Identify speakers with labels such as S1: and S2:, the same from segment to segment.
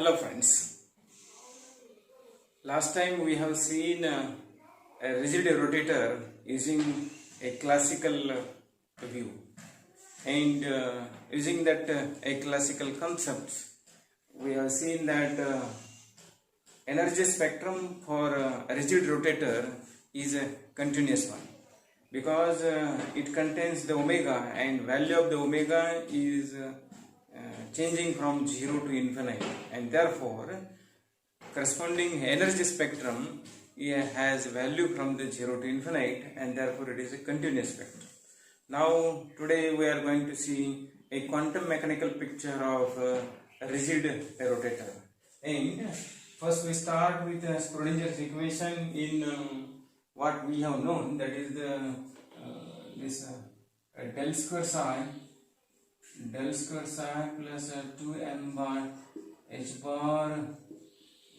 S1: Hello friends. Last time we have seen a rigid rotator using a classical view, and using that a classical concept, we have seen that energy spectrum for a rigid rotator is a continuous one, because it contains the omega, and value of the omega is changing from 0 to infinite, and therefore corresponding energy spectrum has value from the 0 to infinite, and therefore it is a continuous spectrum. Now today we are going to see a quantum mechanical picture of a rigid rotator, and first we start with Schrodinger's equation in what we have known, that is the this del square psi plus 2m by h bar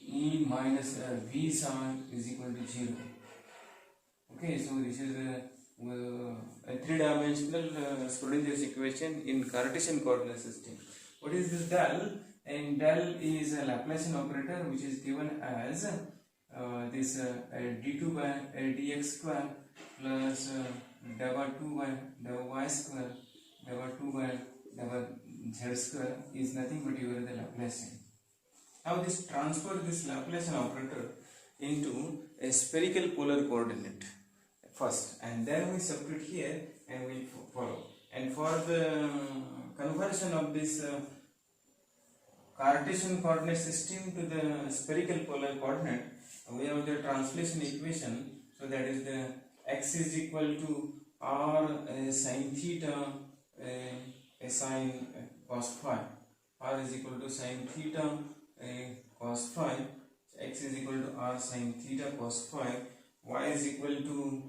S1: e minus v psi is equal to 0. Okay, so this is a three-dimensional Schrodinger's equation in Cartesian coordinate system. What is this del? And del is a Laplacian operator which is given as this d2 by dx square plus del by 2 by del y square del by 2 by del z square is nothing but the Laplacian. Now this transfer this Laplacian operator into a spherical polar coordinate first, and then we substitute here and we follow. And for the conversion of this Cartesian coordinate system to the spherical polar coordinate, we have the translation equation. So that is the x is equal to r sin theta a sin cos phi. R is equal to sin theta cos phi. X is equal to r sin theta cos phi. Y is equal to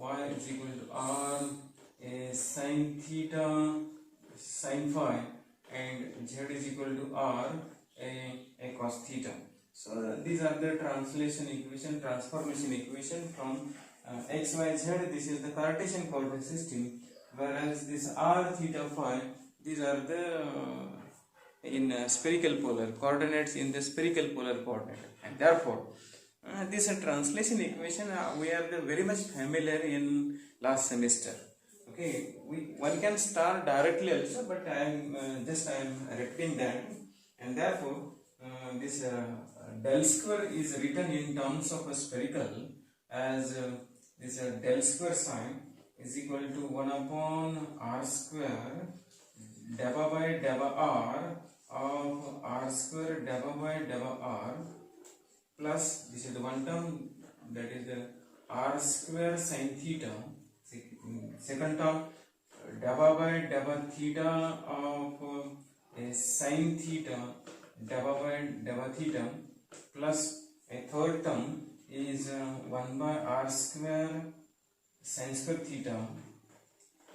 S1: r sin theta sin phi, and z is equal to r a cos theta. So these are the translation equation, transformation equation from x, y, z. This is the Cartesian coordinate system, whereas this r theta phi, these are the in spherical polar coordinates in the spherical polar coordinate, and therefore this translation equation we are very much familiar in last semester. Okay, one can start directly also, but I am repeating that, and therefore this del square is written in terms of a spherical as this del square sine is equal to 1 upon r square deva by deva r of r square deva by deva r plus this is the one term, that is the r square sin theta, second term deva by deva theta of sin theta deva by deva theta, plus a third term is 1 by r square sin square theta,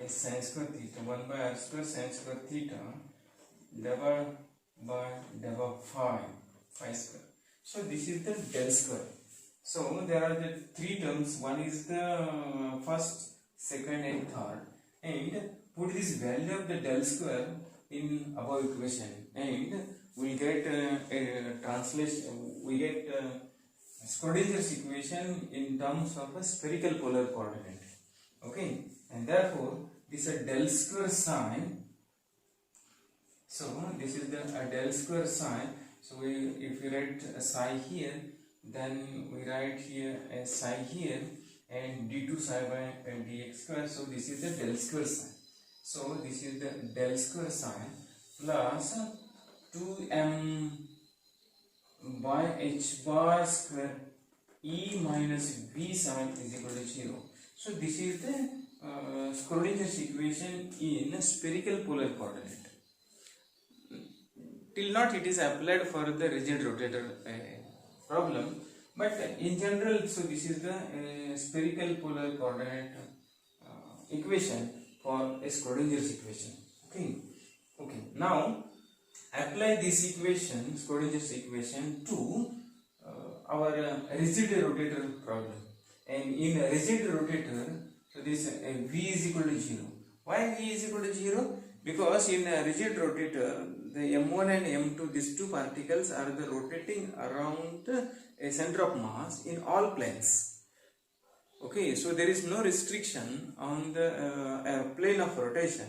S1: a sin square theta, 1 by r square sin square theta deva by deva phi square. So this is the del square. So there are the three terms. One is the first, second and third, and put this value of the del square in above equation, and we get a translation. We get Schrodinger's equation in terms of a spherical polar coordinate. Okay, and therefore this is a del square sine. So this is the del square sine. So if we write a psi here, then we write here a psi here, and d2 psi by dx square. So this is the del square sine. So this is the del square sine plus 2m by h bar square e minus v sine is equal to 0. So this is the Schrodinger's equation in spherical polar coordinate. Till not it is applied for the rigid rotator problem, but in general, so this is the spherical polar coordinate equation for a Schrodinger's equation. Okay. Now apply this equation, Schrodinger's equation, to our rigid rotator problem. And in a rigid rotator, so this v is equal to 0. Why v is equal to 0? because in a rigid rotator, the M1 and M2, these two particles are the rotating around a center of mass in all planes. Okay, so there is no restriction on the plane of rotation,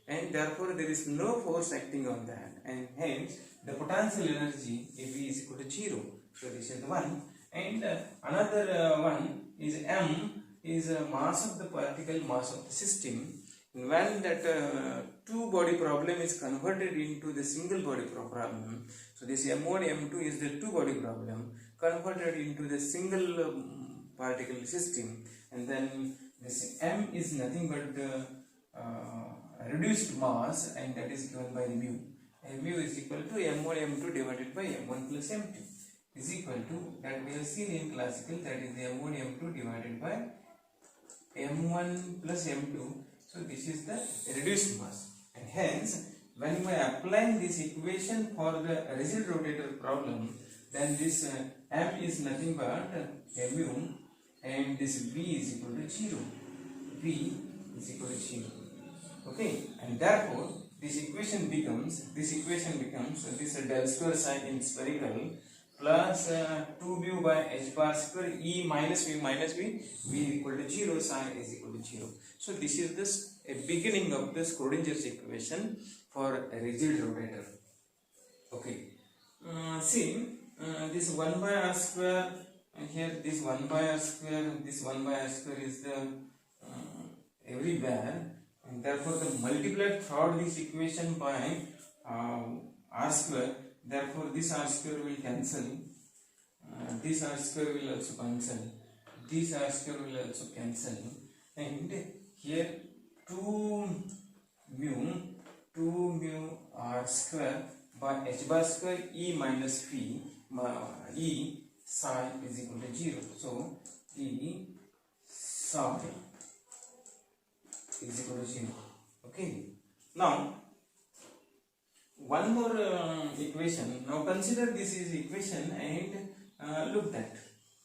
S1: and therefore there is no force acting on that, and hence the potential energy V is equal to 0. So this is the one, and another one is M is mass of the particle, mass of the system. When that two body problem is converted into the single body problem, so this M1 M2 is the two body problem converted into the single particle system, and then this M is nothing but the reduced mass, and that is given by mu. And mu is equal to M1 M2 divided by M1 plus M2 is equal to, that we have seen in classical, that is M1 M2 divided by M1 plus M2. So this is the reduced mass, and hence when we are applying this equation for the rigid rotator problem, then this M is nothing but mu, and this V is equal to 0. V is equal to 0. Okay, and therefore this equation becomes this del square psi in spherical plus 2 mu by h bar square E minus V V equal to 0, psi is equal to 0. So this is a beginning of the Schrodinger's equation for a rigid rotator. Okay, see this 1 by r square, here this 1 by r square, this 1 by r square is the everywhere, and therefore the multiplied throughout this equation by r square, therefore this r square will cancel, this r square will also cancel, this r square will also cancel, and here 2 mu r square by h bar square E minus V E psi is equal to 0. So E psi is equal to 0. Okay. Now one more equation. Now consider this is equation and look that.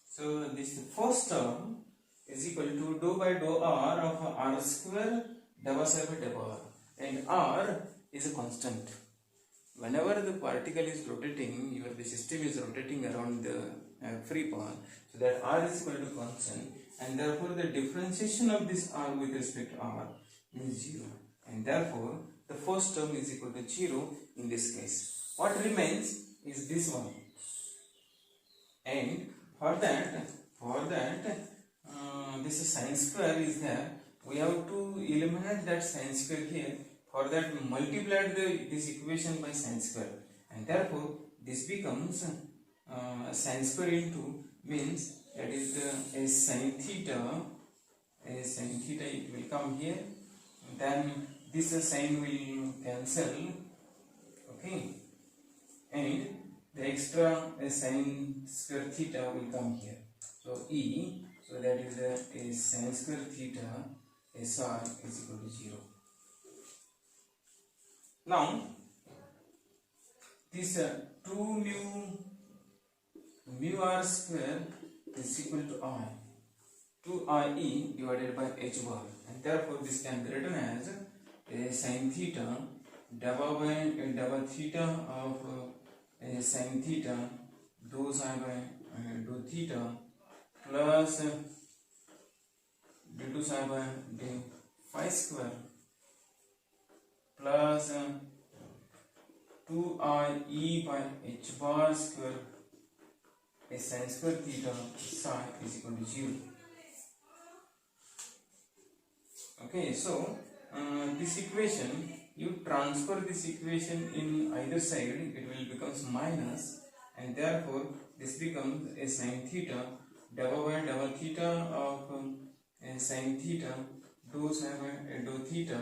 S1: So this first term is equal to dou by dou r of r square double psi by double r, and r is a constant. Whenever the particle is rotating, the system is rotating around the free path, so that r is equal to constant, and therefore the differentiation of this r with respect to r is 0, and therefore the first term is equal to 0 in this case. What remains is this one, and for that this sin square is there. We have to eliminate that sin square here. For that we multiplied this equation by sin square, and therefore this becomes sin square into, means that is a sin theta, it will come here, then this sin will cancel, okay, and the extra sin square theta will come here. So E, so that is a sin square theta SR is equal to 0. Now this 2 mu r square is equal to I, 2IE divided by h bar, and therefore this can be written as a sin theta double theta of sin theta dou psi by dou theta plus d2 psi by d phi square plus 2IE by h bar square a sin square theta psi is equal to 0. Okay, so this equation, you transfer this equation in either side, it will becomes minus, and therefore this becomes a sin theta double by double theta of a sin theta dou psi by dou theta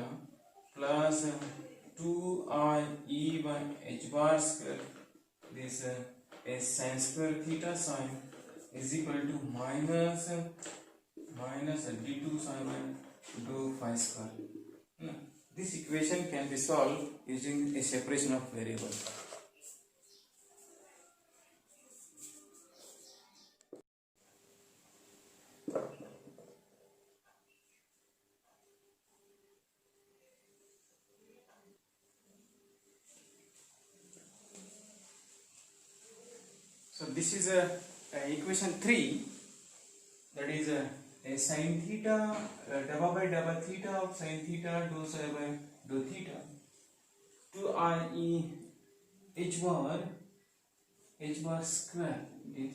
S1: plus 2IE by h bar square, this a sin square theta sin is equal to minus d2 psi by dou phi square. This equation can be solved using a separation of variables. So this is a equation 3, that is a sin theta double by double theta of sin theta dou psi by dou theta to I h bar square is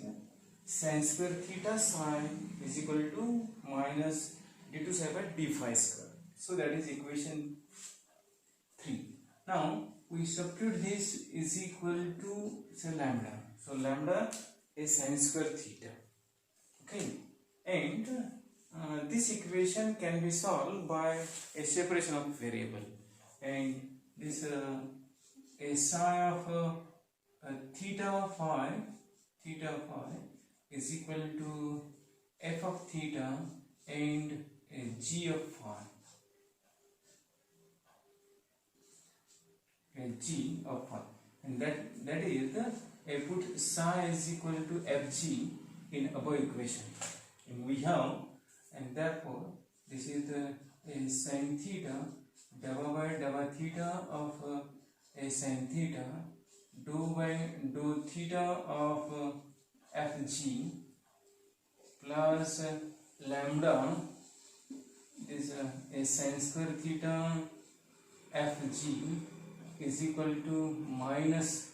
S1: sin square theta psi is equal to minus d2 psi by d phi square. So that is equation 3. Now we substitute this is equal to say lambda. So lambda is sin square theta. Okay, and this equation can be solved by a separation of variable, and this a psi of theta phi is equal to f of theta and g of phi. And that is I put psi is equal to fg in above equation, and we have, and therefore this is the sin theta double by double theta of a sin theta dou by dou theta of fg plus lambda, this a sin square theta fg is equal to minus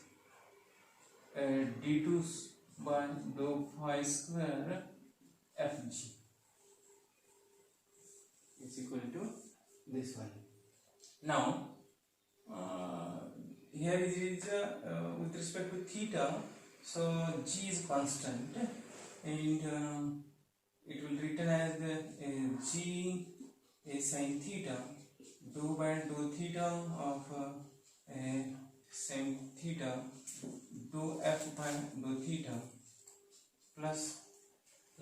S1: d2 by dou phi square fg is equal to this one. Now here is with respect to theta, so g is constant, and it will written as g a sin theta dou by dou theta of sin theta dou f by dou theta plus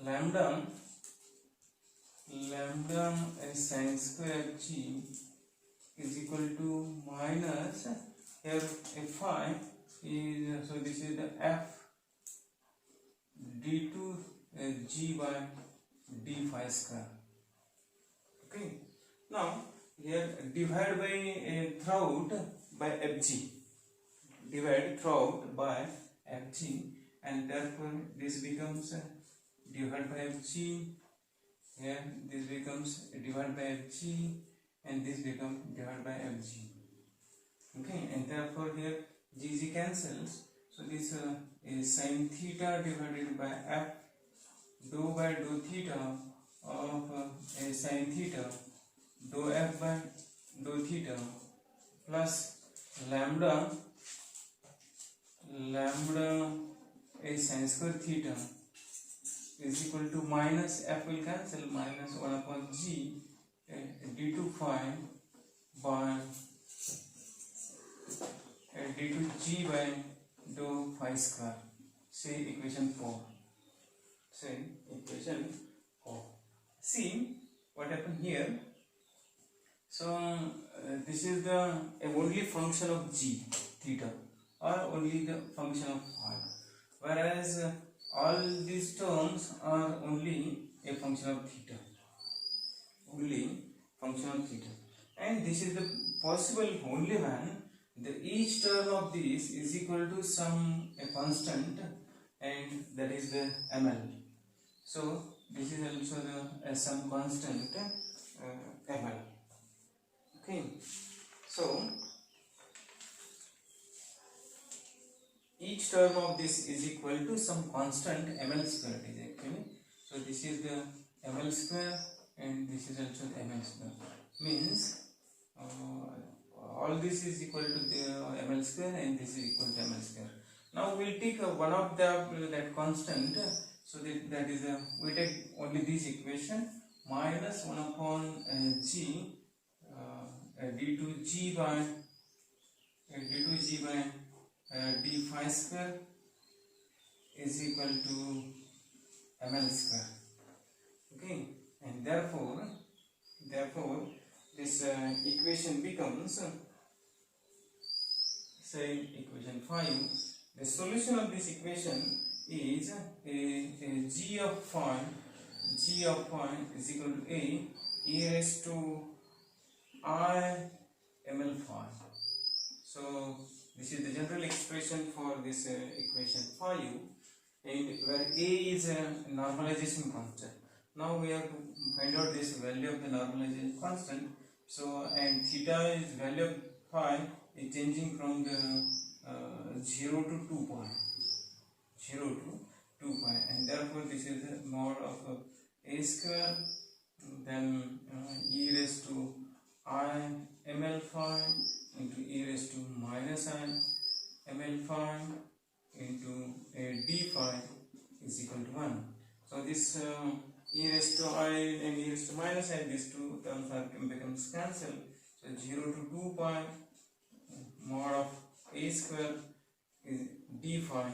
S1: lambda sin square g is equal to minus, here phi is, so this is the f d2 g by d phi square. Okay, now here divide by throughout by fg, divide throughout by fg, and therefore this becomes divided by fg, here this becomes divided by fg, and this becomes divided by fg. Okay, and therefore here g cancels, so this is sin theta divided by f dou by dou theta of sin theta dou f by dou theta plus lambda a sin square theta is equal to minus f will cancel, minus 1 upon g d2 phi by d2 g by dou phi square. Say equation 4. See what happened here. So this is the only function of g theta, or only the function of phi, whereas all these terms are only a function of theta, and this is the possible only when each term of this is equal to some constant, and that is the ml. So this is also the some constant ml. Okay, so each term of this is equal to some constant ml square is actually. So this is the ml square, and this is also the ml square, means all this is equal to the ml square, and this is equal to ml square. Now we will take one of that constant, so that is we take only this equation, minus 1 upon g d2 g by d phi square is equal to ml square. Okay, and therefore this equation becomes, say equation 5. The solution of this equation is a g of phi is equal to e raised to I ml phi. So this is the general expression for this equation 5, and where A is a normalization constant. Now we have to find out this value of the normalization constant. So and theta is value of phi is changing from the 0 to 2 pi, 0 to 2 pi, and therefore this is the mod of a square, then e raised to I ml phi into e raised to minus I ml phi into a d phi is equal to 1. So this e raised to I and e raised to minus I, these two terms are becomes cancelled. So 0 to 2 pi mod of a square is d phi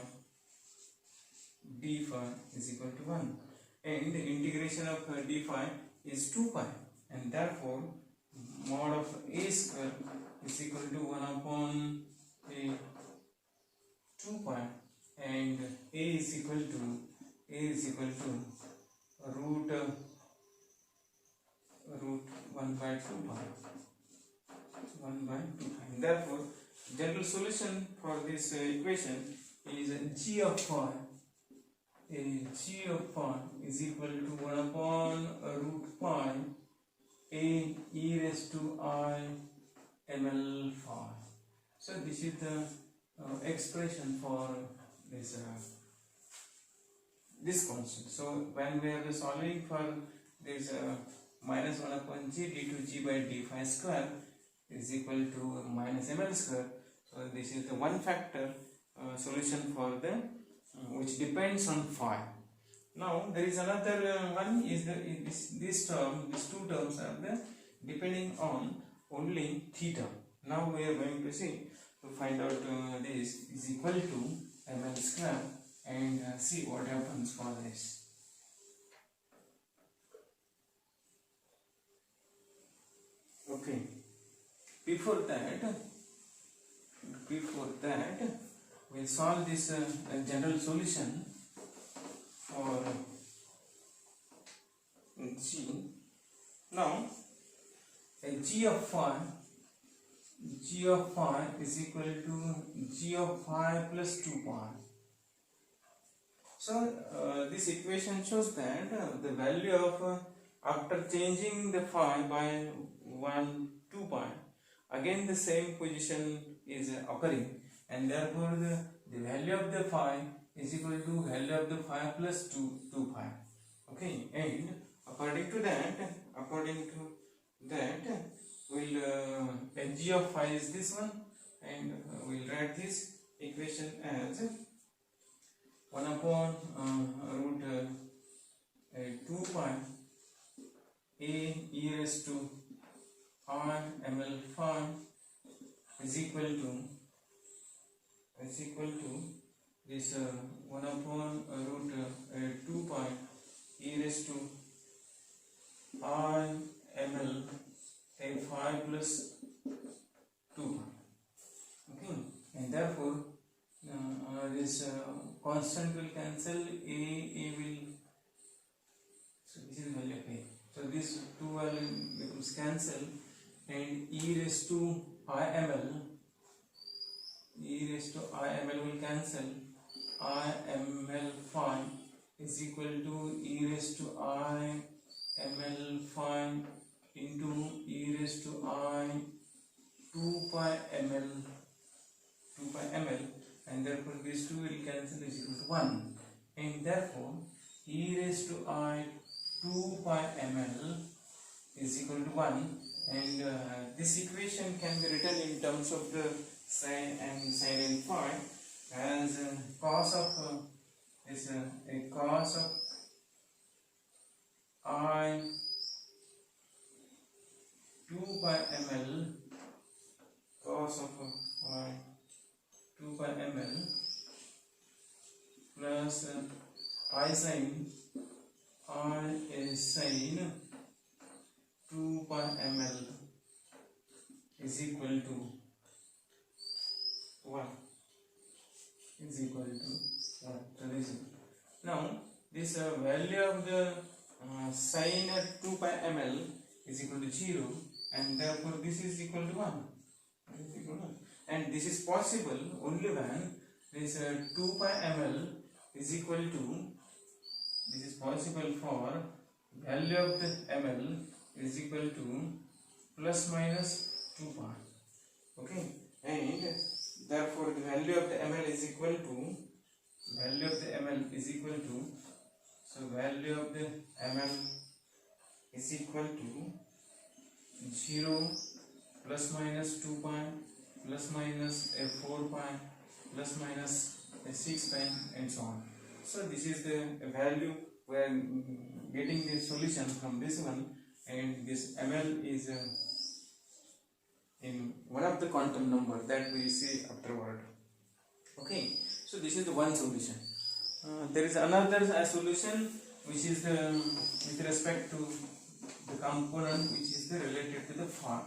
S1: is equal to 1, and the integration of d phi is 2 pi, and therefore mod of a square is equal to 1 upon a 2 pi, and a is equal to root 1 by 2 pi, 1 by 2 pi. And therefore general solution for this equation is g of phi is equal to 1 upon root pi a e raised to I ml phi. So this is the expression for this constant. So when we are solving for this minus 1 upon g d to g by d phi square is equal to minus ml square. So this is the one factor solution for the which depends on phi. Now there is another one is these two terms are the depending on only theta. Now we are going to see to find out this is equal to ml square and see what happens for this. Okay, before that we'll solve this general solution for g. Now a g of phi is equal to g of phi plus 2 pi. So this equation shows that the value of after changing the phi by 1 2 pi, again the same position is occurring, and therefore the value of the phi is equal to value of the phi plus 2 pi. Okay, and according to that we'll g of phi is this one, and we'll write this equation as 1 upon root 2 pi a e raised to I ml phi is equal to this 1 upon root 2 pi e raised to I ml a phi plus 2 pi. Okay, and therefore this constant will cancel, a will, so this is value of a, so this 2 will becomes cancel, and e raised to I ml will cancel. I ml phi is equal to e raised to I ml phi into e raised to I 2 pi ml, and therefore these two will cancel, is equal to 1, and therefore e raised to I 2 pi ml is equal to 1, and this equation can be written in terms of the sin and phi as cos of cos of I 2 pi ml, cos of I 2 pi ml plus I sin is sin 2 pi ml is equal to 1. So this is, now this value of the sin 2 pi ml is equal to 0, and therefore this is equal to 1. And this is possible only when this 2 pi ml is equal to, this is possible for value of the ml is equal to plus minus 2 pi. Okay, and therefore the value of the ml is equal to, value of the ml is equal to, so value of the ml is equal to 0 plus minus 2 pi plus minus 4 pi plus minus 6 pi and so on. So this is the value we are getting the solution from this one, and this ml is in one of the quantum number that we see afterward. Okay, so this is the one solution. There is another solution which is the with respect to the component which is the related to the form.